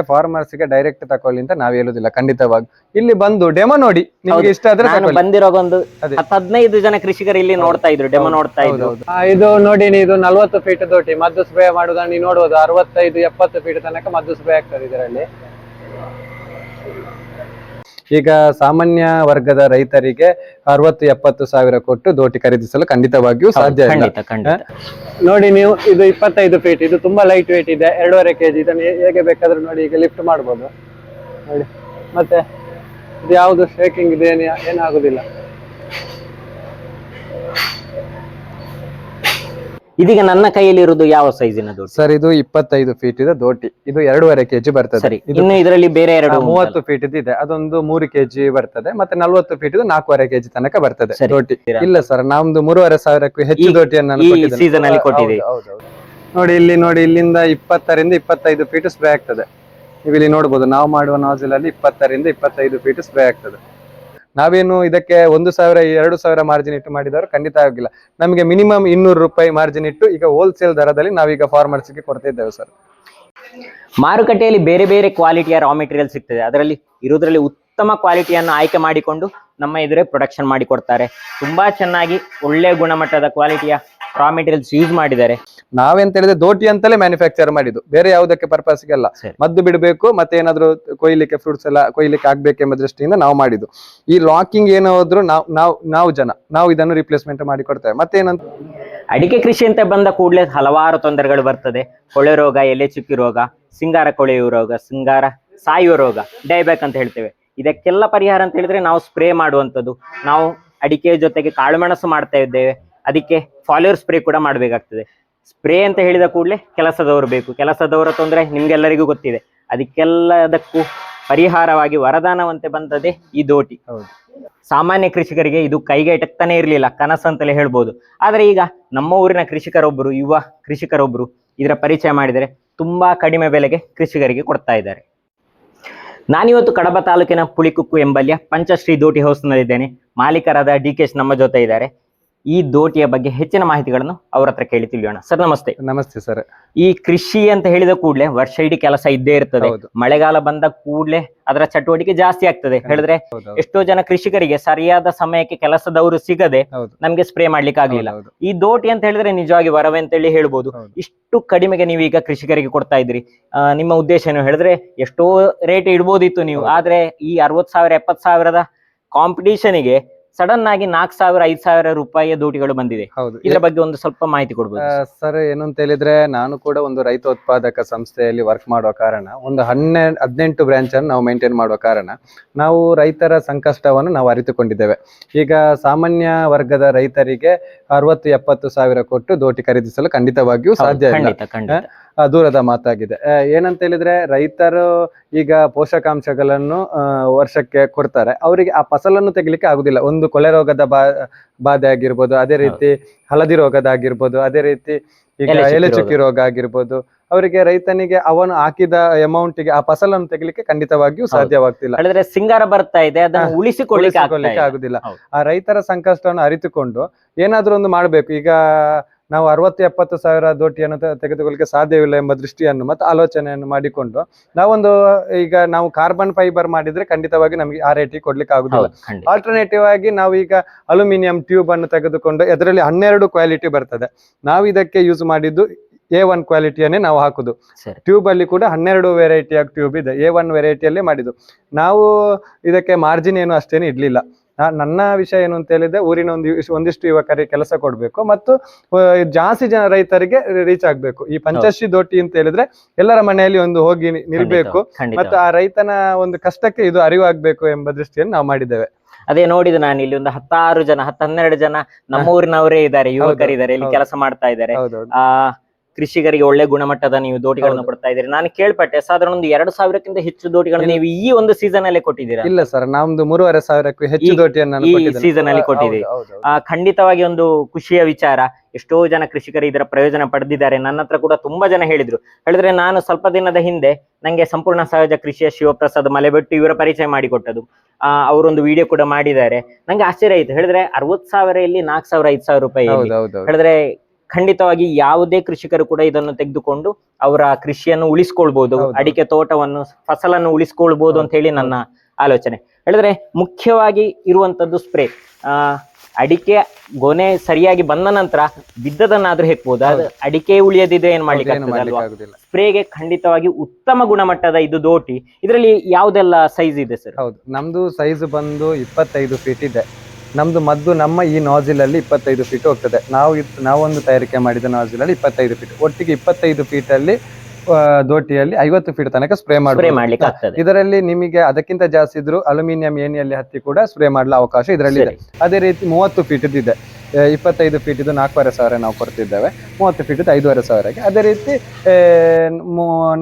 Farmers ಗೆ direct ತಕೊಳ್ಳಿ ಅಂತ ನಾವ್ ಹೇಳುದಿಲ್ಲ, ಖಂಡಿತವಾಗಿ ಇಲ್ಲಿ ಬಂದು ಡೆಮೋ ನೋಡಿ, ನಿಮ್ಗೆ ಇಷ್ಟ ಆದ್ರೆ ಬಂದಿರೋ ಒಂದು 15 ಜನ ಕೃಷಿಕರು ಇಲ್ಲಿ ನೋಡ್ತಾ ಇದ್ರು, ಡೆಮೋ ನೋಡ್ತಾ ಇದ್ರು. ಇದು ನೋಡಿ, ಇದು 40 ಫೀಟ್ ದೋಟಿ ಮದ್ದು ಸ್ಪ್ರೇ ಮಾಡುವುದನ್ನು ನೀವು ನೋಡಬಹುದು. 65-70 ಫೀಟ್ ತನಕ ಮದ್ದು ಸ್ಪ್ರೇ ಆಗ್ತದೆ ಇದರಲ್ಲಿ. ಈಗ ಸಾಮಾನ್ಯ ವರ್ಗದ ರೈತರಿಗೆ 60-70 ಸಾವಿರ ಕೊಟ್ಟು ದೋಟಿ ಖರೀದಿಸಲು ಖಂಡಿತವಾಗಿಯೂ ಸಾಧ್ಯ ಇಲ್ಲ. ನೋಡಿ ನೀವು, ಇದು 25 ಫೀಟ್, ಇದು ತುಂಬಾ ಲೈಟ್ ವೇಟ್ ಇದೆ, 2.5 kg. ಇದನ್ನು ಹೇಗೆ ಬೇಕಾದ್ರೂ ನೋಡಿ ಈಗ ಲಿಫ್ಟ್ ಮಾಡ್ಬೋದು ನೋಡಿ. ಮತ್ತೆ ಇದು ಯಾವುದು ಶೇಕಿಂಗ್ ಇದೆ, ಏನಾಗುದಿಲ್ಲ. ಇದೀಗ ನನ್ನ ಕೈಯಲ್ಲಿ ಇರುವುದು ಯಾವ ಸೈಜಿನ ದೋಟಿ ಸರ್? ಇದು 25 ಫೀಟ್ ಇದೆ ದೋಟಿ, ಇದು 2.5 kg ಬರ್ತದೆ. ಇನ್ನು ಇದರಲ್ಲಿ ಬೇರೆ 30 ಫೀಟ್ ಇದೆ, ಅದೊಂದು 3 kg ಬರ್ತದೆ. ಮತ್ತೆ 40 ಫೀಟ್ 4.5 kg ತನಕ ಬರ್ತದೆ ದೋಟಿ. ಇಲ್ಲ ಸರ್, ನಮ್ದು 3.5 ಸಾವಿರಕ್ಕೂ ಹೆಚ್ಚು ದೋಟಿಯನ್ನು ಸೀಸನ್ ಅಲ್ಲಿ ಕೊಟ್ಟಿದೆ. ನೋಡಿ ಇಲ್ಲಿ ನೋಡಿ, ಇಲ್ಲಿಂದ 20-25 ಫೀಟ್ ಸ್ಪ್ರೇ ಆಗ್ತದೆ. ನೀವು ಇಲ್ಲಿ ನೋಡಬಹುದು, ನಾವು ಮಾಡುವ ನಾಜಿಲ್ ಅಲ್ಲಿ 20-25 ಫೀಟ್ ಸ್ಪ್ರೇ ಆಗ್ತದೆ. ನಾವೇನು ಇದಕ್ಕೆ 1,000-2,000 ಮಾರ್ಜಿನ್ ಇಟ್ಟು ಮಾಡಿದವರು ಖಂಡಿತ ಆಗಿಲ್ಲ. ನಮಗೆ ಮಿನಿಮಮ್ 200 ರೂಪಾಯಿ ಮಾರ್ಜಿನ್ ಇಟ್ಟು ಈಗ ಹೋಲ್ಸೇಲ್ ದರದಲ್ಲಿ ನಾವೀಗ ಫಾರ್ಮರ್ಸ್ ಗೆ ಕೊಡ್ತಾ ಇದ್ದೇವೆ ಸರ್. ಮಾರುಕಟ್ಟೆಯಲ್ಲಿ ಬೇರೆ ಬೇರೆ ಕ್ವಾಲಿಟಿಯ ರಾ ಮೆಟೀರಿಯಲ್ ಸಿಗ್ತದೆ, ಅದರಲ್ಲಿ ಇರೋದ್ರಲ್ಲಿ ಉತ್ತಮ ಕ್ವಾಲಿಟಿಯನ್ನು ಆಯ್ಕೆ ಮಾಡಿಕೊಂಡು ನಮ್ಮ ಎದುರೇ ಪ್ರೊಡಕ್ಷನ್ ಮಾಡಿ ಕೊಡ್ತಾರೆ. ತುಂಬಾ ಚೆನ್ನಾಗಿ ಒಳ್ಳೆ ಗುಣಮಟ್ಟದ ಕ್ವಾಲಿಟಿಯ ರಾ ಮೆಟೀರಿಯಲ್ಸ್ ಯೂಸ್ ಮಾಡಿದ್ದಾರೆ. ನಾವೆಂತ ಹೇಳಿದ್ರೆ ದೋಟಿ ಅಂತಲೇ ಮ್ಯಾನುಫ್ಯಾಕ್ಚರ್ ಮಾಡಿದ್ದು, ಬೇರೆ ಯಾವುದಕ್ಕೆ ಪರ್ಪಸ್ಗೆ ಅಲ್ಲ. ಮದ್ದು ಬಿಡಬೇಕು, ಮತ್ತೆ ಏನಾದ್ರು ಕೊಯ್ಲಿಕ್ಕೆ ಫ್ರೂಟ್ಸ್ ಎಲ್ಲ ಕೊಯ್ಲಿಕ್ಕೆ ಆಗ್ಬೇಕೆಂಬ ದೃಷ್ಟಿಯಿಂದ ನಾವು ಮಾಡಿದ್ದು. ಈ ಲಾಕಿಂಗ್ ಏನಾದ್ರು ನಾವು ಇದನ್ನು ರಿಪ್ಲೇಸ್ಮೆಂಟ್ ಮಾಡಿ ಕೊಡ್ತೇವೆ. ಮತ್ತೇನಂತ, ಅಡಿಕೆ ಕೃಷಿ ಅಂತ ಬಂದ ಕೂಡಲೇ ಹಲವಾರು ತೊಂದರೆಗಳು ಬರ್ತದೆ. ಕೊಳೆ ರೋಗ, ಎಲೆ ಚುಕ್ಕಿ ರೋಗ, ಸಿಂಗಾರ ಕೊಳೆಯುವ ರೋಗ, ಸಿಂಗಾರ ಸಾಯುವ ರೋಗ, ಡೈಬ್ಯಾಕ್ ಅಂತ ಹೇಳ್ತೇವೆ. ಇದಕ್ಕೆಲ್ಲ ಪರಿಹಾರ ಅಂತ ಹೇಳಿದ್ರೆ ನಾವು ಸ್ಪ್ರೇ ಮಾಡುವಂಥದ್ದು. ನಾವು ಅಡಿಕೆ ಜೊತೆಗೆ ಕಾಳುಮೆಣಸು ಮಾಡ್ತಾ ಇದ್ದೇವೆ, ಅದಕ್ಕೆ ಫಾಲಿಯರ್ ಸ್ಪ್ರೇ ಕೂಡ ಮಾಡಬೇಕಾಗ್ತದೆ. ಸ್ಪ್ರೇ ಅಂತ ಹೇಳಿದ ಕೂಡಲೇ ಕೆಲಸದವರು ಬೇಕು. ಕೆಲಸದವರ ತೊಂದರೆ ನಿಮ್ಗೆಲ್ಲರಿಗೂ ಗೊತ್ತಿದೆ. ಅದಕ್ಕೆಲ್ಲದಕ್ಕೂ ಪರಿಹಾರವಾಗಿ ವರದಾನವಂತೆ ಬಂದದೇ ಈ ದೋಟಿ. ಸಾಮಾನ್ಯ ಕೃಷಿಕರಿಗೆ ಇದು ಕೈಗೆ ಎಟಕ್ತಾನೆ ಇರಲಿಲ್ಲ, ಕನಸಂತಲೇ ಹೇಳ್ಬೋದು. ಆದರೆ ಈಗ ನಮ್ಮ ಊರಿನ ಕೃಷಿಕರೊಬ್ಬರು, ಯುವ ಕೃಷಿಕರೊಬ್ಬರು ಇದರ ಪರಿಚಯ ಮಾಡಿದರೆ ತುಂಬಾ ಕಡಿಮೆ ಬೆಲೆಗೆ ಕೃಷಿಕರಿಗೆ ಕೊಡ್ತಾ ಇದ್ದಾರೆ. ನಾನಿವತ್ತು ಕಡಬ ತಾಲೂಕಿನ ಪುಳಿಕುಕ್ಕು ಎಂಬಲ್ಲಿಯ ಪಂಚಶ್ರೀ ದೋಟಿ ಹೌಸ್ನಲ್ಲಿದ್ದೇನೆ. ಮಾಲೀಕರಾದ DK ನಮ್ಮ ಜೊತೆ ಇದ್ದಾರೆ. ಈ ದೋಟಿಯ ಬಗ್ಗೆ ಹೆಚ್ಚಿನ ಮಾಹಿತಿಗಳನ್ನು ಅವ್ರ ಹತ್ರ ಕೇಳಿ ತಿಳಿಯೋಣ. ಸರ್ ನಮಸ್ತೆ. ನಮಸ್ತೆ ಸರ್. ಈ ಕೃಷಿ ಅಂತ ಹೇಳಿದ ಕೂಡಲೇ ವರ್ಷ ಇಡೀ ಕೆಲಸ ಇದ್ದೇ ಇರ್ತದೆ. ಮಳೆಗಾಲ ಬಂದ ಕೂಡಲೇ ಅದರ ಚಟುವಟಿಕೆ ಜಾಸ್ತಿ ಆಗ್ತದೆ. ಹೇಳಿದ್ರೆ ಎಷ್ಟೋ ಜನ ಕೃಷಿಕರಿಗೆ ಸರಿಯಾದ ಸಮಯಕ್ಕೆ ಕೆಲಸದವರು ಸಿಗದೆ ನಮ್ಗೆ ಸ್ಪ್ರೇ ಮಾಡ್ಲಿಕ್ಕೆ ಆಗ್ಲಿಲ್ಲ. ಈ ದೋಟಿ ಅಂತ ಹೇಳಿದ್ರೆ ನಿಜವಾಗಿ ವರವೇ ಅಂತ ಹೇಳಿ ಹೇಳ್ಬೋದು. ಇಷ್ಟು ಕಡಿಮೆಗೆ ನೀವು ಈಗ ಕೃಷಿಕರಿಗೆ ಕೊಡ್ತಾ ಇದ್ರಿ, ನಿಮ್ಮ ಉದ್ದೇಶ ಏನು ಹೇಳಿದ್ರೆ ಎಷ್ಟೋ ರೇಟ್ ಇಡ್ಬೋದಿತ್ತು ನೀವು, ಆದ್ರೆ ಈ 60,000-70 ಸಾವಿರದ ಕಾಂಪಿಟೇಷನ್ಗೆ ಸಡನ್ ಆಗಿ 4,000-5,000 ರೂಪಾಯಿಯ ದೋಟಿಗಳು ಬಂದಿದೆ. ಇದರ ಬಗ್ಗೆ ಒಂದು ಸ್ವಲ್ಪ ಮಾಹಿತಿ ಕೊಡ್ಬೋದು ಸರ್? ಏನು ಅಂತ ಹೇಳಿದ್ರೆ, ನಾನು ಕೂಡ ಒಂದು ರೈತ ಉತ್ಪಾದಕ ಸಂಸ್ಥೆಯಲ್ಲಿ ವರ್ಕ್ ಮಾಡುವ ಕಾರಣ, ಒಂದು 18 ಬ್ರಾಂಚ್ ಅನ್ನು ನಾವು ಮೇಂಟೈನ್ ಮಾಡುವ ಕಾರಣ ನಾವು ರೈತರ ಸಂಕಷ್ಟವನ್ನು ನಾವು ಅರಿತುಕೊಂಡಿದ್ದೇವೆ. ಈಗ ಸಾಮಾನ್ಯ ವರ್ಗದ ರೈತರಿಗೆ 60-70 ಸಾವಿರ ಕೊಟ್ಟು ದೋಟಿ ಖರೀದಿಸಲು ಖಂಡಿತವಾಗಿಯೂ ಸಾಧ್ಯ ಇಲ್ಲ, ದೂರದ ಮಾತಾಗಿದೆ. ಏನಂತ ಹೇಳಿದ್ರೆ, ರೈತರು ಈಗ ಪೋಷಕಾಂಶಗಳನ್ನು ವರ್ಷಕ್ಕೆ ಕೊಡ್ತಾರೆ, ಅವರಿಗೆ ಆ ಫಸಲನ್ನು ತೆಗಿಲಿಕ್ಕೆ ಆಗುದಿಲ್ಲ. ಒಂದು ಕೊಳೆ ರೋಗದ ಬಾಧೆ ಆಗಿರ್ಬೋದು, ಅದೇ ರೀತಿ ಹಳದಿ ರೋಗದ ಆಗಿರ್ಬೋದು, ಅದೇ ರೀತಿ ಈಗ ಎಲೆ ಚುಕ್ಕಿ ರೋಗ ಆಗಿರ್ಬೋದು. ಅವರಿಗೆ ರೈತನಿಗೆ ಅವನು ಹಾಕಿದ ಅಮೌಂಟ್ಗೆ ಆ ಫಸಲನ್ನು ತೆಗಿಲಿಕ್ಕೆ ಖಂಡಿತವಾಗಿಯೂ ಸಾಧ್ಯವಾಗ್ತಿಲ್ಲ. ಹೇಳಿದ್ರೆ ಸಿಂಗಾರ ಬರ್ತಾ ಇದೆ, ಅದನ್ನು ಉಳಿಸಿಕೊಳ್ಳಿಕ್ಕೆ ಆಗುದಿಲ್ಲ. ಆ ರೈತರ ಸಂಕಷ್ಟವನ್ನು ಅರಿತುಕೊಂಡು ಏನಾದ್ರೂ ಒಂದು ಮಾಡ್ಬೇಕು. ಈಗ ನಾವು 60-70 ಸಾವಿರ ದೋಟಿಯನ್ನು ತೆಗೆದುಕೊಳ್ಳಿಕ್ಕೆ ಸಾಧ್ಯವಿಲ್ಲ ಎಂಬ ದೃಷ್ಟಿಯನ್ನು ಮತ್ತು ಆಲೋಚನೆಯನ್ನು ಮಾಡಿಕೊಂಡು ಈಗ ನಾವು ಕಾರ್ಬನ್ ಫೈಬರ್ ಮಾಡಿದ್ರೆ ಖಂಡಿತವಾಗಿ ನಮಗೆ ಆ ರೇಟಿಗೆ ಕೊಡ್ಲಿಕ್ಕೆ ಆಗುದಿಲ್ಲ. ಆಲ್ಟರ್ನೇಟಿವ್ ಆಗಿ ನಾವು ಈಗ ಅಲ್ಯೂಮಿನಿಯಂ ಟ್ಯೂಬ್ ಅನ್ನು ತೆಗೆದುಕೊಂಡು ಅದರಲ್ಲಿ 12 ಕ್ವಾಲಿಟಿ ಬರ್ತದೆ. ನಾವು ಇದಕ್ಕೆ ಯೂಸ್ ಮಾಡಿದ್ದು A1 ಕ್ವಾಲಿಟಿಯನ್ನೇ ನಾವು ಹಾಕುದು. ಟ್ಯೂಬ್ ಅಲ್ಲಿ ಕೂಡ 12 ವೆರೈಟಿಯ ಟ್ಯೂಬ್ ಇದೆ, A1 ವೆರೈಟಿಯಲ್ಲೇ ಮಾಡಿದ್ದು. ನಾವು ಇದಕ್ಕೆ ಮಾರ್ಜಿನ್ ಏನು ಅಷ್ಟೇನು ಇಡ್ಲಿಲ್ಲ. ನನ್ನ ವಿಷಯ ಏನು ಅಂತ ಹೇಳಿದ್ರೆ, ಊರಿನ ಒಂದಿಷ್ಟು ಯುವಕರಿಗೆ ಕೆಲಸ ಕೊಡ್ಬೇಕು ಮತ್ತು ಜಾಸ್ತಿ ಜನ ರೈತರಿಗೆ ರೀಚ್ ಆಗ್ಬೇಕು. ಈ ಪಂಚಶ್ರೀ ದೋಟಿ ಅಂತ ಹೇಳಿದ್ರೆ ಎಲ್ಲರ ಮನೆಯಲ್ಲಿ ಒಂದು ಹೋಗಿ ನಿಲ್ಬೇಕು ಮತ್ತು ಆ ರೈತನ ಒಂದು ಕಷ್ಟಕ್ಕೆ ಇದು ಅರಿವಾಗ್ಬೇಕು ಎಂಬ ದೃಷ್ಟಿಯನ್ನು ನಾವು ಮಾಡಿದ್ದೇವೆ. ಅದೇ ನೋಡಿದ್ದು ನಾನು ಇಲ್ಲಿ ಒಂದು 10-12 ಜನ ನಮ್ಮ ಊರಿನವರೇ ಇದ್ದಾರೆ, ಯುವಕರಿದ್ದಾರೆ, ಇಲ್ಲಿ ಕೆಲಸ ಮಾಡ್ತಾ ಇದ್ದಾರೆ. ಕೃಷಿಕರಿಗೆ ಒಳ್ಳೆ ಗುಣಮಟ್ಟದ ನೀವು ದೋಟಿಗಳನ್ನು ಕೊಡ್ತಾ ಇದ್ದೀರಿ. ನಾನು ಕೇಳ್ಪಟ್ಟೆ ಸಾಧಾರಣ ಒಂದು 2,000ಕ್ಕಿಂತ ಹೆಚ್ಚು ದೋಟಿಗಳನ್ನು ನೀವು ಈ ಒಂದು ಸೀಸನ್ ಅಲ್ಲಿ ಕೊಟ್ಟಿದ್ದೀರಾ? ಇಲ್ಲ ಸರ್, ನಮ್ದು 3,500ಕ್ಕೂ ಹೆಚ್ಚು ದೋಟಿಯನ್ನು ಈ ಸೀಸನ್ ಅಲ್ಲಿ ಕೊಟ್ಟಿದ್ದೀರಿ. ಖಂಡಿತವಾಗಿ ಒಂದು ಖುಷಿಯ ವಿಚಾರ. ಎಷ್ಟೋ ಜನ ಕೃಷಿಕರು ಇದರ ಪ್ರಯೋಜನ ಪಡೆದಿದ್ದಾರೆ. ನನ್ನ ಹತ್ರ ಕೂಡ ತುಂಬಾ ಜನ ಹೇಳಿದ್ರೆ ನಾನು ಸ್ವಲ್ಪ ದಿನದ ಹಿಂದೆ ನಂಗೆ ಸಂಪೂರ್ಣ ಸಹಜ ಕೃಷಿಯ ಶಿವಪ್ರಸಾದ್ ಮಲೆಬೆಟ್ಟು ಇವರ ಪರಿಚಯ ಮಾಡಿಕೊಟ್ಟದು. ಅವರೊಂದು ವಿಡಿಯೋ ಕೂಡ ಮಾಡಿದ್ದಾರೆ. ನಂಗೆ ಆಶ್ಚರ್ಯ ಆಯ್ತು. ಹೇಳಿದ್ರೆ 60,000 ಇಲ್ಲಿ 4,000-5,000 ರೂಪಾಯಿ. ಹೇಳಿದ್ರೆ ಖಂಡಿತವಾಗಿ ಯಾವುದೇ ಕೃಷಿಕರು ಕೂಡ ಇದನ್ನು ತೆಗೆದುಕೊಂಡು ಅವರ ಕೃಷಿಯನ್ನು ಉಳಿಸ್ಕೊಳ್ಬಹುದು, ಅಡಿಕೆ ತೋಟವನ್ನು ಫಸಲನ್ನು ಉಳಿಸ್ಕೊಳ್ಬಹುದು ಅಂತ ಹೇಳಿ ನನ್ನ ಆಲೋಚನೆ. ಹೇಳಿದ್ರೆ ಮುಖ್ಯವಾಗಿ ಇರುವಂತದ್ದು ಸ್ಪ್ರೇ. ಅಡಿಕೆ ಗೊನೆ ಸರಿಯಾಗಿ ಬಂದ ನಂತರ ಬಿದ್ದದನ್ನಾದ್ರೂ ಹೆಕ್ಬಹುದು, ಅದು ಅಡಿಕೆ ಉಳಿಯದಿದ್ರೆ ಏನ್ ಮಾಡ್ಲಿಕ್ಕೆ ಅಲ್ವಾ. ಸ್ಪ್ರೇಗೆ ಖಂಡಿತವಾಗಿ ಉತ್ತಮ ಗುಣಮಟ್ಟದ ಇದು ದೋಟಿ. ಇದರಲ್ಲಿ ಯಾವ್ದೆಲ್ಲ ಸೈಜ್ ಇದೆ ಸರ್? ಹೌದು, ನಮ್ದು ಸೈಜ್ ಬಂದು 25 ಫೀಟ್ ಇದೆ. ನಮ್ದು ಮದ್ದು ನಮ್ಮ ಈ ನಾಜಿಲ್ ಅಲ್ಲಿ 25 ಫೀಟ್ ಹೋಗ್ತದೆ. ನಾವೊಂದು ತಯಾರಿಕೆ ಮಾಡಿದ ನಾಜಿಲ್ ಅಲ್ಲಿ 25 ಫೀಟ್, ಒಟ್ಟಿಗೆ 25 ಫೀಟ್ ಅಲ್ಲಿ ದೋಟಿಯಲ್ಲಿ 50 ಫೀಟ್ ತನಕ ಸ್ಪ್ರೇ ಮಾಡ್ಲಿಕ್ಕೆ ಆಗ್ತದೆ. ಇದರಲ್ಲಿ ನಿಮಗೆ ಅದಕ್ಕಿಂತ ಜಾಸ್ತಿ ಇದ್ರು ಅಲ್ಯೂಮಿನಿಯಂ ಏಣಿಯಲ್ಲಿ ಹತ್ತಿ ಕೂಡ ಸ್ಪ್ರೇ ಮಾಡಲು ಅವಕಾಶ ಇದರಲ್ಲಿ ಇದೆ. ಅದೇ ರೀತಿ 30 ಫೀಟ್ ಇದೆ. 25 ಫೀಟ್ ಇದು 4,500 ನಾವು ಕೊಡ್ತಿದ್ದೇವೆ, 30 ಫೀಟ್ 5,500ಗೆ. ಅದೇ ರೀತಿ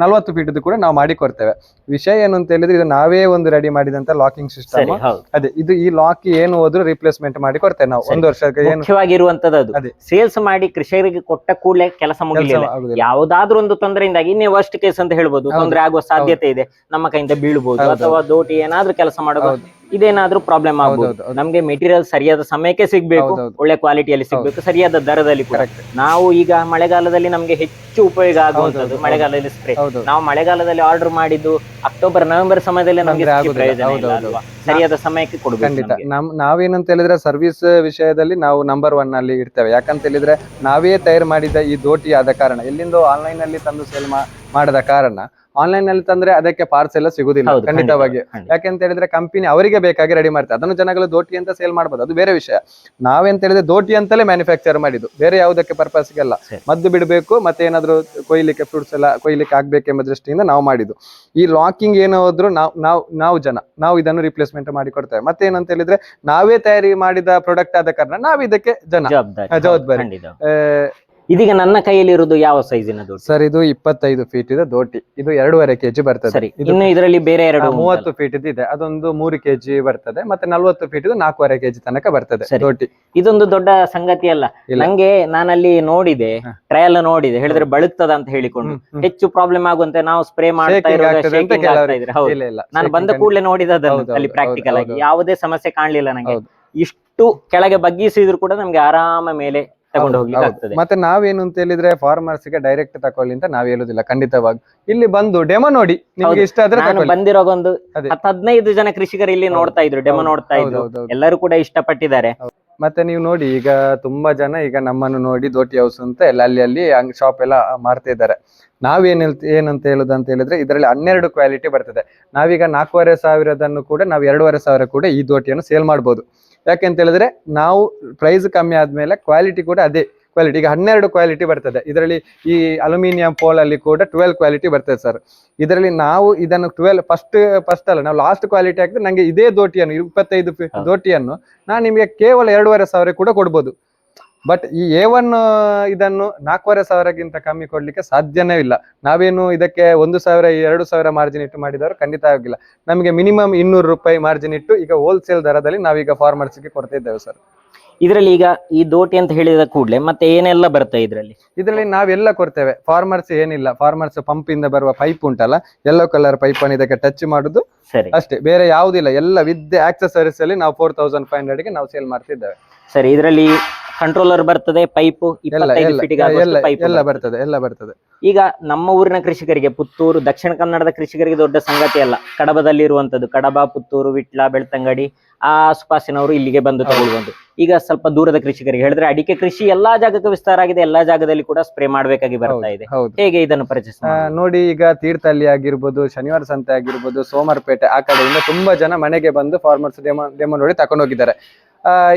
40 ಫೀಟ್ ಕೂಡ ನಾವು ಮಾಡಿ ಕೊಡ್ತೇವೆ. ವಿಷಯ ಏನು ಅಂತ ಹೇಳಿದ್ರೆ, ಇದು ನಾವೇ ಒಂದು ರೆಡಿ ಮಾಡಿದಂತ ಲಾಕಿಂಗ್ ಸಿಸ್ಟಮ್. ಅದೇ ಇದು ಈ ಲಾಕ್ ಏನು ಹೋದ್ರು ರಿಪ್ಲೇಸ್ಮೆಂಟ್ ಮಾಡಿ ಕೊಡ್ತೇವೆ ನಾವು 1 ವರ್ಷಕ್ಕೆ. ಮುಖ್ಯವಾಗಿರುವಂತದ್ದು ಅದು ಸೇಲ್ಸ್ ಮಾಡಿ ಕೃಷಿಕರಿಗೆ ಕೊಟ್ಟ ಕೂಡಲೇ ಕೆಲಸ ಮುಗಿಲಿಲ್ಲ, ಯಾವ್ದಾದ್ರು ಒಂದು ತೊಂದರೆಯಿಂದಾಗಿ ಇನ್ನೇ ವರ್ಸ್ಟ್ ಕೇಸ್ ಅಂತ ಹೇಳ್ಬೋದು, ತೊಂದರೆ ಆಗುವ ಸಾಧ್ಯತೆ ಇದೆ, ನಮ್ಮ ಕೈಯಿಂದ ಬೀಳ್ಬಹುದು, ಅಥವಾ ದೋಟಿ ಏನಾದ್ರೂ ಕೆಲಸ ಮಾಡಬಹುದು, ಇದೇನಾದ್ರೂ ಪ್ರಾಬ್ಲಮ್ ಆಗ್ಬಹುದು. ನಮ್ಗೆ ಮೆಟೀರಿಯಲ್ ಸರಿಯಾದ ಸಮಯಕ್ಕೆ ಸಿಗ್ಬೇಕು, ಒಳ್ಳೆ ಕ್ವಾಲಿಟಿಯಲ್ಲಿ ಸಿಗ್ಬೇಕು, ಸರಿಯಾದ ದರದಲ್ಲಿ ಕೂಡ. ನಾವು ಈಗ ಮಳೆಗಾಲದಲ್ಲಿ ನಮ್ಗೆ ಹೆಚ್ಚು ಉಪಯೋಗ ಆಗುವಂತದ್ದು ಮಳೆಗಾಲದಲ್ಲಿ ಸ್ಪ್ರೇ. ನಾವು ಮಳೆಗಾಲದಲ್ಲಿ ಆರ್ಡರ್ ಮಾಡಿದ್ದು ಅಕ್ಟೋಬರ್ ನವೆಂಬರ್ ಸಮಯದಲ್ಲಿ ನಮ್ಗೆ ಪ್ರಯೋಜನ ಇಲ್ಲ ಅಲ್ವಾ, ಸರಿಯಾದ ಸಮಯಕ್ಕೆ ಕೊಡ್ಬೇಕು. ಖಂಡಿತ ನಾವೇನಂತ ಹೇಳಿದ್ರೆ ಸರ್ವಿಸ್ ವಿಷಯದಲ್ಲಿ ನಾವು ನಂಬರ್ 1 ಅಲ್ಲಿ ಇರ್ತೇವೆ. ಯಾಕಂತ ಹೇಳಿದ್ರೆ ನಾವೇ ತಯಾರು ಮಾಡಿದ ಈ ದೋಟಿ ಆದ ಕಾರಣ, ಎಲ್ಲಿಂದೋ ಆನ್ಲೈನ್ ಅಲ್ಲಿ ತಂದು ಸೇಲ್ ಮಾಡದ ಕಾರಣ, ಆನ್ಲೈನ್ ನಲ್ಲಿ ತಂದ್ರೆ ಅದಕ್ಕೆ ಪಾರ್ಸೆಲ್ ಸಿಗುದಿಲ್ಲ ಖಂಡಿತವಾಗಿ. ಯಾಕೆಂತ ಹೇಳಿದ್ರೆ ಕಂಪನಿ ಅವರಿಗೆ ಬೇಕಾಗಿ ರೆಡಿ ಮಾಡ್ತಾರೆ, ಅದನ್ನು ಜನಗಳು ದೋಟಿ ಅಂತ ಸೇಲ್ ಮಾಡಬಹುದು, ಅದು ಬೇರೆ ವಿಷಯ. ನಾವೆಂತ ಹೇಳಿದ್ರೆ ದೋಟಿ ಅಂತಲೇ ಮ್ಯಾನುಫ್ಯಾಕ್ಚರ್ ಮಾಡಿದ್ದು, ಬೇರೆ ಯಾವುದಕ್ಕೆ ಪರ್ಪಸ್ಗೆಲ್ಲ. ಮದ್ದು ಬಿಡಬೇಕು ಮತ್ತೆ ಏನಾದ್ರು ಕೊಯ್ಲಿಕ್ಕೆ ಫ್ರೂಟ್ಸ್ ಎಲ್ಲ ಕೊಯ್ಲಿಕ್ಕೆ ಆಗ್ಬೇಕೆಂಬ ದೃಷ್ಟಿಯಿಂದ ನಾವು ಮಾಡಿದ್ದು. ಈ ಲಾಕಿಂಗ್ ಏನೋ ಹೋದ್ರು ನಾವು ಇದನ್ನು ರಿಪ್ಲೇಸ್ಮೆಂಟ್ ಮಾಡಿ ಕೊಡ್ತೇವೆ. ಮತ್ತೆ ಏನಂತ ಹೇಳಿದ್ರೆ ನಾವೇ ತಯಾರಿ ಮಾಡಿದ ಪ್ರಾಡಕ್ಟ್ ಆದ ಕಾರಣ ನಾವು ಇದಕ್ಕೆ ಜವಾಬ್ದಾರಿ. ಇದೀಗ ನನ್ನ ಕೈಯಲ್ಲಿ ಇರುವುದು ಯಾವ ಸೈಜಿನ ದೋಟಿ ಸರ್? ಇದು 25 ಫೀಟ್ ಇದೆ ದೋಟಿ, ಇದು 2.5 kg ಬರ್ತದೆ. ಇನ್ನು ಇದರಲ್ಲಿ ಬೇರೆ 30 ಫೀಟ್ ಇದೆ, ಅದೊಂದು 3 kg ಬರ್ತದೆ. ಮತ್ತೆ 40 ಫೀಟ್ 4.5 kg ತನಕ ಬರ್ತದೆ ದೋಟಿ. ಇದೊಂದು ದೊಡ್ಡ ಸಂಗತಿ ಅಲ್ಲ ನಂಗೆ. ನಾನಲ್ಲಿ ನೋಡಿದೆ, ಟ್ರಯಲ್ ನೋಡಿದೆ, ಹೇಳಿದ್ರೆ ಬಳುಕ್ತದ ಅಂತ ಹೇಳಿಕೊಂಡು ಹೆಚ್ಚು ಪ್ರಾಬ್ಲಮ್ ಆಗುವಂತೆ ನಾವು ಸ್ಪ್ರೇ ಮಾಡ್ತಾ ಇದ್ರೆ, ನಾನು ಬಂದ ಕೂಡಲೇ ನೋಡಿದದನ್ನು ಅಲ್ಲಿ ಪ್ರಾಕ್ಟಿಕಲ್ ಆಗಿ ಯಾವುದೇ ಸಮಸ್ಯೆ ಕಾಣ್ಲಿಲ್ಲ ನಂಗೆ. ಇಷ್ಟು ಕೆಳಗೆ ಬಗ್ಗಿಸಿದ್ರು ಕೂಡ ನಮ್ಗೆ ಆರಾಮ ಮೇಲೆ ತಗೊಂಡು ಹೋಗ್ಲಿಕ್ಕೆ ಆಗ್ತದೆ. ಮತ್ತೆ ನಾವೇನು ಅಂತ ಹೇಳಿದ್ರೆ ಫಾರ್ಮರ್ಸ್ ಗೆ ಡೈರೆಕ್ಟ್ ತಕೊಳ್ಳಿ ಅಂತ ನಾವ್ ಹೇಳುದಿಲ್ಲ. ಖಂಡಿತವಾಗಿ ಇಲ್ಲಿ ಬಂದು ಡೆಮೋ ನೋಡಿ, ನಿಮ್ಗೆ ಇಷ್ಟ ಆದ್ರೆ ಬಂದಿರೋಗ ಒಂದು 10-15 ಜನ ಕೃಷಿಕರು ಇಲ್ಲಿ ನೋಡ್ತಾ ಇದ್ರು, ಡೆಮೋ ನೋಡ್ತಾ ಇದ್ರು, ಎಲ್ಲರೂ ಕೂಡ ಇಷ್ಟಪಟ್ಟಿದ್ದಾರೆ. ಮತ್ತೆ ನೀವು ನೋಡಿ, ಈಗ ತುಂಬಾ ಜನ ಈಗ ನಮ್ಮನ್ನು ನೋಡಿ ದೋಟಿ ಹೌಸ್ ಅಂತ ಅಲ್ಲಿ ಶಾಪ್ ಎಲ್ಲ ಮಾಡ್ತಾ ಇದ್ದಾರೆ. ಏನಂತ ಹೇಳುದಂತ ಹೇಳಿದ್ರೆ, ಇದರಲ್ಲಿ 12 ಕ್ವಾಲಿಟಿ ಬರ್ತದೆ. ನಾವೀಗ 4,500 ಕೂಡ ನಾವು 2,500 ಕೂಡ ಈ ದೋಟಿಯನ್ನು ಸೇಲ್ ಮಾಡ್ಬೋದು. ಯಾಕೆಂತ ಹೇಳಿದ್ರೆ ನಾವು ಪ್ರೈಸ್ ಕಮ್ಮಿ ಆದ್ಮೇಲೆ ಕ್ವಾಲಿಟಿ ಕೂಡ ಅದೇ ಕ್ವಾಲಿಟಿ. ಈಗ 12 ಕ್ವಾಲಿಟಿ ಬರ್ತದೆ ಇದರಲ್ಲಿ. ಈ ಅಲ್ಯೂಮಿನಿಯಂ ಪೋಲ್ ಅಲ್ಲಿ ಕೂಡ 12 ಕ್ವಾಲಿಟಿ ಬರ್ತದೆ ಸರ್. ಇದರಲ್ಲಿ ನಾವು ಇದನ್ನು 12 ಫಸ್ಟ್ ಅಲ್ಲ, ನಾವು ಲಾಸ್ಟ್ ಕ್ವಾಲಿಟಿ ಹಾಕಿದ್ರೆ ನಂಗೆ ಇದೇ ದೋಟಿಯನ್ನು 25 ದೋಟಿಯನ್ನು ನಾನು ನಿಮಗೆ ಕೇವಲ 2,500 ಕೂಡ ಕೊಡ್ಬೋದು. ಬಟ್ ಈ A1 ಇದನ್ನು 4,500ಗಿಂತ ಕಮ್ಮಿ ಕೊಡ್ಲಿಕ್ಕೆ ಸಾಧ್ಯನೇ ಇಲ್ಲ. ನಾವೇನು ಇದಕ್ಕೆ 1,000-2,000 ಮಾರ್ಜಿನ್ ಇಟ್ಟು ಮಾಡಿದವರು ಖಂಡಿತ ಆಗಿಲ್ಲ. ನಮಗೆ ಮಿನಿಮಮ್ 200 ರೂಪಾಯಿ ಮಾರ್ಜಿನ್ ಇಟ್ಟು ಈಗ ಹೋಲ್ಸೇಲ್ ದರದಲ್ಲಿ ನಾವೀಗ ಫಾರ್ಮರ್ಸ್ಗೆ ಕೊಡ್ತಾ ಇದ್ದೇವೆ ಸರ್. ಇದರಲ್ಲಿ ಈಗ ಈ ದೋಟಿ ಅಂತ ಹೇಳಿದ ಕೂಡಲೇ ಮತ್ತೆ ಏನೆಲ್ಲ ಬರುತ್ತೆ ಇದರಲ್ಲಿ ನಾವೆಲ್ಲ ಕೊಡ್ತೇವೆ. ಫಾರ್ಮರ್ಸ್ ಏನಿಲ್ಲ, ಫಾರ್ಮರ್ಸ್ ಪಂಪ್ ಇಂದ ಬರುವ ಪೈಪ್ ಉಂಟಲ್ಲ, ಯೆಲ್ಲೋ ಕಲರ್ ಪೈಪ್ ಅನ್ನು ಇದಕ್ಕೆ ಟಚ್ ಮಾಡುದು ಅಷ್ಟೇ, ಬೇರೆ ಯಾವುದಿಲ್ಲ. ಎಲ್ಲ ವಿತ್ ಆಕ್ಸೆಸರೀಸ್ ಅಲ್ಲಿ ನಾವು 4,500ಗೆ ನಾವು ಸೇಲ್ ಮಾಡ್ತಿದ್ದೇವೆ ಸರ್. ಇದರಲ್ಲಿ ಕಂಟ್ರೋಲರ್ ಬರ್ತದೆ, ಪೈಪ್ ಎಲ್ಲ ಬರ್ತದೆ. ಈಗ ನಮ್ಮ ಊರಿನ ಕೃಷಿಕರಿಗೆ, ಪುತ್ತೂರು ದಕ್ಷಿಣ ಕನ್ನಡದ ಕೃಷಿಕರಿಗೆ ದೊಡ್ಡ ಸಂಗತಿ ಅಲ್ಲ, ಕಡಬದಲ್ಲಿ ಇರುವಂತದ್ದು, ಕಡಬ, ಪುತ್ತೂರು, ವಿಟ್ಲ, ಬೆಳ್ತಂಗಡಿ, ಆ ಆಸುಪಾಸಿನವರು ಇಲ್ಲಿಗೆ ಬಂದು ತಗೊಳ್ಳುವಂತ. ಈಗ ಸ್ವಲ್ಪ ದೂರದ ಕೃಷಿಕರಿಗೆ ಹೇಳಿದ್ರೆ ಅಡಿಕೆ ಕೃಷಿ ಎಲ್ಲಾ ಜಾಗಕ್ಕೂ ವಿಸ್ತಾರ ಆಗಿದೆ, ಎಲ್ಲಾ ಜಾಗದಲ್ಲಿ ಕೂಡ ಸ್ಪ್ರೇ ಮಾಡ್ಬೇಕಾಗಿ ಬರ್ತಾ ಇದೆ. ಹೇಗೆ ಇದನ್ನು ಪರಿಚಯ ನೋಡಿ, ಈಗ ತೀರ್ಥಹಳ್ಳಿ ಆಗಿರ್ಬೋದು, ಶನಿವಾರ ಸಂತೆ ಆಗಿರ್ಬೋದು, ಸೋಮವಾರಪೇಟೆ ಆ ಕಡೆಯಿಂದ ತುಂಬಾ ಜನ ಮನೆಗೆ ಬಂದು ಫಾರ್ಮರ್ಸ್ ಡೆಮೋ ನೋಡಿ ತಕೊಂಡು ಹೋಗಿದ್ದಾರೆ.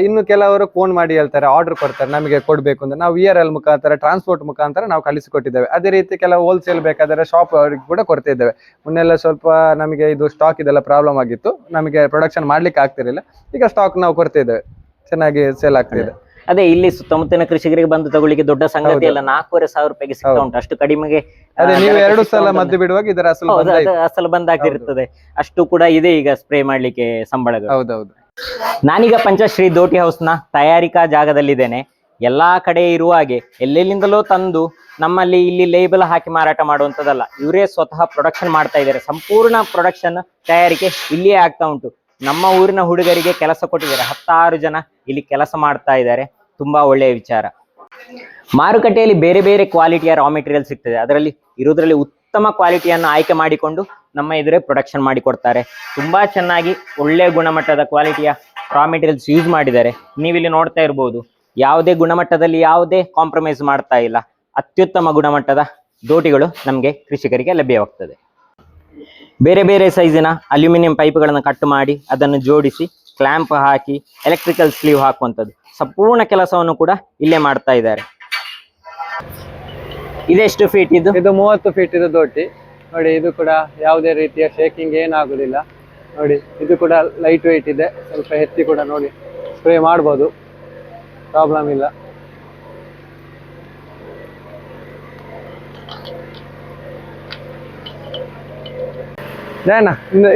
ಇನ್ನು ಕೆಲವರು ಫೋನ್ ಮಾಡಿ ಹೇಳ್ತಾರೆ, ಆರ್ಡರ್ ಕೊಡ್ತಾರೆ, ನಮಗೆ ಕೊಡ್ಬೇಕು ಅಂತ. ನಾವು VRL ಮುಖಾಂತರ, ಟ್ರಾನ್ಸ್ಪೋರ್ಟ್ ಮುಖಾಂತರ ನಾವು ಕಳಿಸಿಕೊಟ್ಟಿದ್ದೇವೆ. ಅದೇ ರೀತಿ ಕೆಲವು ಹೋಲ್ಸೇಲ್ ಬೇಕಾದರೆ ಶಾಪ್ ಅವರಿಗೆ ಕೂಡ ಕೊಡ್ತಾ ಇದ್ದೇವೆ. ಮುನ್ನೆಲ್ಲ ಸ್ವಲ್ಪ ನಮಗೆ ಇದು ಸ್ಟಾಕ್ ಇದೆಲ್ಲ ಪ್ರಾಬ್ಲಮ್ ಆಗಿತ್ತು, ನಮಗೆ ಪ್ರೊಡಕ್ಷನ್ ಮಾಡ್ಲಿಕ್ಕೆ ಆಗ್ತಿರ್ಲಿಲ್ಲ. ಈಗ ಸ್ಟಾಕ್ ನಾವು ಕೊಡ್ತಾ ಇದ್ದೇವೆ, ಚೆನ್ನಾಗಿ ಸೇಲ್ ಆಗ್ತಿದೆ. ಅದೇ ಇಲ್ಲಿ ಸುತ್ತಮುತ್ತಲಿನ ಕೃಷಿಕರಿಗೆ ಬಂದು ತಗೊಳ್ಳಿಕ್ಕೆ ದೊಡ್ಡ ಸಂಗತಿ ಅಲ್ಲ, 4,500 ರೂಪಾಯಿಗೆ ಸಿಗ್ತಾ ಉಂಟು. ಅಷ್ಟು ಕಡಿಮೆಗೆ ನೀವು 2 ಸಲ ಮದ್ದು ಬಿಡುವಾಗ ಇದರ ಅಸಲು ಬಂದಾಗಿರ್ತದೆ. ಅಷ್ಟು ಕೂಡ ಇದೆ ಈಗ ಸ್ಪ್ರೇ ಮಾಡ್ಲಿಕ್ಕೆ ಸಂಬಳಗಳು. ಹೌದೌದು. ನಾನೀಗ ಪಂಚಶ್ರೀ ದೋಟಿ ಹೌಸ್ ನ ತಯಾರಿಕಾ ಜಾಗದಲ್ಲಿದ್ದೇನೆ. ಎಲ್ಲಾ ಕಡೆ ಇರುವ ಹಾಗೆ ಎಲ್ಲೆಲ್ಲಿಂದಲೋ ತಂದು ನಮ್ಮಲ್ಲಿ ಇಲ್ಲಿ ಲೇಬಲ್ ಹಾಕಿ ಮಾರಾಟ ಮಾಡುವಂತದಲ್ಲ, ಇವರೇ ಸ್ವತಃ ಪ್ರೊಡಕ್ಷನ್ ಮಾಡ್ತಾ ಇದ್ದಾರೆ. ಸಂಪೂರ್ಣ ಪ್ರೊಡಕ್ಷನ್ ತಯಾರಿಕೆ ಇಲ್ಲಿಯೇ ಆಗ್ತಾ ಉಂಟು. ನಮ್ಮ ಊರಿನ ಹುಡುಗರಿಗೆ ಕೆಲಸ ಕೊಟ್ಟಿದ್ದಾರೆ, 16 ಜನ ಇಲ್ಲಿ ಕೆಲಸ ಮಾಡ್ತಾ ಇದ್ದಾರೆ. ತುಂಬಾ ಒಳ್ಳೆಯ ವಿಚಾರ. ಮಾರುಕಟ್ಟೆಯಲ್ಲಿ ಬೇರೆ ಬೇರೆ ಕ್ವಾಲಿಟಿಯ ರಾ ಮೆಟೀರಿಯಲ್ ಸಿಗ್ತದೆ. ಅದರಲ್ಲಿ ಇರೋದ್ರಲ್ಲಿ ಉತ್ತಮ ಕ್ವಾಲಿಟಿಯನ್ನು ಆಯ್ಕೆ ಮಾಡಿಕೊಂಡು ನಮ್ಮ ಎದುರೇ ಪ್ರೊಡಕ್ಷನ್ ಮಾಡಿ ಕೊಡ್ತಾರೆ. ತುಂಬಾ ಚೆನ್ನಾಗಿ ಒಳ್ಳೆ ಗುಣಮಟ್ಟದ ಕ್ವಾಲಿಟಿಯ ರಾ ಮೆಟೀರಿಯಲ್ಸ್ ಯೂಸ್ ಮಾಡಿದ್ದಾರೆ. ನೀವಿಲ್ಲಿ ನೋಡ್ತಾ ಇರ್ಬೋದು, ಯಾವುದೇ ಗುಣಮಟ್ಟದಲ್ಲಿ ಯಾವುದೇ ಕಾಂಪ್ರಮೈಸ್ ಮಾಡ್ತಾ ಇಲ್ಲ. ಅತ್ಯುತ್ತಮ ಗುಣಮಟ್ಟದ ದೋಟಿಗಳು ನಮಗೆ ಕೃಷಿಕರಿಗೆ ಲಭ್ಯವಾಗ್ತದೆ. ಬೇರೆ ಬೇರೆ ಸೈಜಿನ ಅಲ್ಯೂಮಿನಿಯಂ ಪೈಪ್ಗಳನ್ನು ಕಟ್ ಮಾಡಿ ಅದನ್ನು ಜೋಡಿಸಿ ಕ್ಲ್ಯಾಂಪ್ ಹಾಕಿ ಎಲೆಕ್ಟ್ರಿಕಲ್ ಸ್ಲೀವ್ ಹಾಕುವಂಥದ್ದು ಸಂಪೂರ್ಣ ಕೆಲಸವನ್ನು ಕೂಡ ಇಲ್ಲೇ ಮಾಡ್ತಾ ಇದ್ದಾರೆ. ಇದೆಷ್ಟು ಫೀಟ್ ಇದು? ಇದು 30 ಫೀಟ್ ಇದು ದೋಟಿ ನೋಡಿ. ಇದು ಕೂಡ ಯಾವುದೇ ರೀತಿಯ ಶೇಕಿಂಗ್ ಏನಾಗುದಿಲ್ಲ ನೋಡಿ. ಇದು ಕೂಡ ಲೈಟ್ ವೆಯ್ಟ್ ಇದೆ, ಸ್ವಲ್ಪ ಎತ್ತಿ ಕೂಡ ನೋಡಿ ಸ್ಪ್ರೇ ಮಾಡ್ಬೋದು, ಪ್ರಾಬ್ಲಮ್ ಇಲ್ಲ.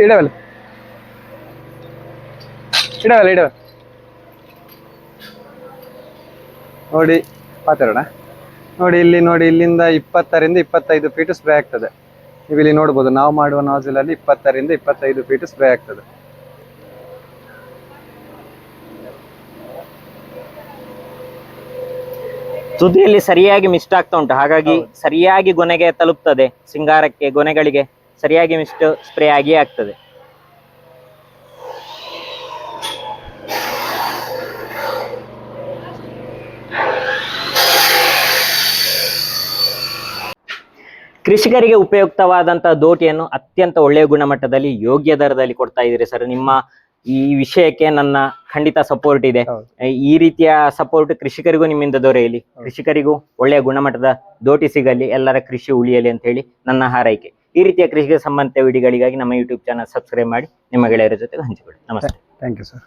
ಇಡವಲ್ಲ ನೋಡಿ ಪಾತ್ರೋಣ ನೋಡಿ. ಇಲ್ಲಿ ನೋಡಿ, ಇಲ್ಲಿಂದ 20ರಿಂದ 25 ಫೀಟ್ ಸ್ಪ್ರೇ ಆಗ್ತದೆ. ನೀವು ಇಲ್ಲಿ ನೋಡ್ಬೋದು, ನಾವು ಮಾಡುವ ನಾಜಿಲ್ ಅಲ್ಲಿ 20ರಿಂದ 25 ಫೀಟ್ ಸ್ಪ್ರೇ ಆಗ್ತದೆ. ತುದಿಯಲ್ಲಿ ಸರಿಯಾಗಿ ಮಿಸ್ಟ್ ಆಗ್ತಾ ಉಂಟು, ಹಾಗಾಗಿ ಸರಿಯಾಗಿ ಗೊನೆಗೆ ತಲುಪ್ತದೆ. ಸಿಂಗಾರಕ್ಕೆ ಗೊನೆಗಳಿಗೆ ಸರಿಯಾಗಿ ಮಿಸ್ಟ್ ಸ್ಪ್ರೇ ಆಗಿಯೇ ಆಗ್ತದೆ. ಕೃಷಿಕರಿಗೆ ಉಪಯುಕ್ತವಾದಂತಹ ದೋಟಿಯನ್ನು ಅತ್ಯಂತ ಒಳ್ಳೆಯ ಗುಣಮಟ್ಟದಲ್ಲಿ ಯೋಗ್ಯ ದರದಲ್ಲಿ ಕೊಡ್ತಾ ಇದ್ದೀರಿ ಸರ್. ನಿಮ್ಮ ಈ ವಿಷಯಕ್ಕೆ ನನ್ನ ಖಂಡಿತ ಸಪೋರ್ಟ್ ಇದೆ. ಈ ರೀತಿಯ ಸಪೋರ್ಟ್ ಕೃಷಿಕರಿಗೂ ನಿಮ್ಮಿಂದ ದೊರೆಯಲಿ, ಕೃಷಿಕರಿಗೂ ಒಳ್ಳೆಯ ಗುಣಮಟ್ಟದ ದೋಟಿ ಸಿಗಲಿ, ಎಲ್ಲರ ಕೃಷಿ ಉಳಿಯಲಿ ಅಂತ ಹೇಳಿ ನನ್ನ ಹಾರೈಕೆ. ಈ ರೀತಿಯ ಕೃಷಿಗೆ ಸಂಬಂಧಿತ ವಿಡಿಯೋಗಳಿಗಾಗಿ ನಮ್ಮ ಯೂಟ್ಯೂಬ್ ಚಾನಲ್ ಸಬ್ಸ್ಕ್ರೈಬ್ ಮಾಡಿ ನಿಮ್ಮ ಗೆಳೆಯರ ಜೊತೆ ಹಂಚಿಕೊಳ್ಳಿ. ನಮಸ್ತೆ. Thank you sir.